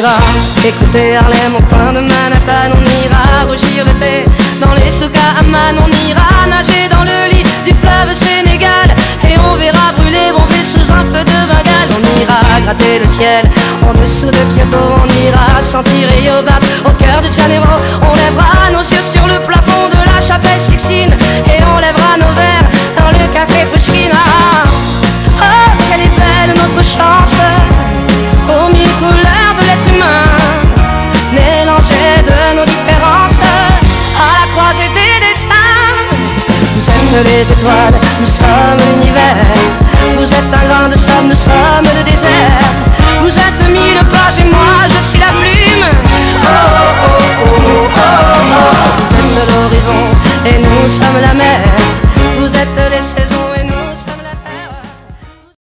ira écouter Harlem au coin de Manhattan. On ira rougir l'été dans les souks à Amman. On ira nager dans le lit du fleuve Sénégal et on verra brûler Bombay sous un feu de Bengale. On ira gratter le ciel en dessous de Kyoto. On ira sentir Rio Bat au cœur de Janeiro. On lèvera nos yeux sur le plafond de la chapelle Sixtine et on lèvera nos verres dans le café Pushkin. Oh, quelle est belle notre chance, aux mille couleurs de l'être humain, mélangées de nos différences, à la croisée des destins. Vous êtes les étoiles, nous sommes l'univers. Vous êtes un grain de sable, nous sommes le désert. Vous êtes mille pages et moi je suis la plume. Oh oh oh oh oh oh. Vous êtes l'horizon et nous sommes la mer. Vous êtes les saisons.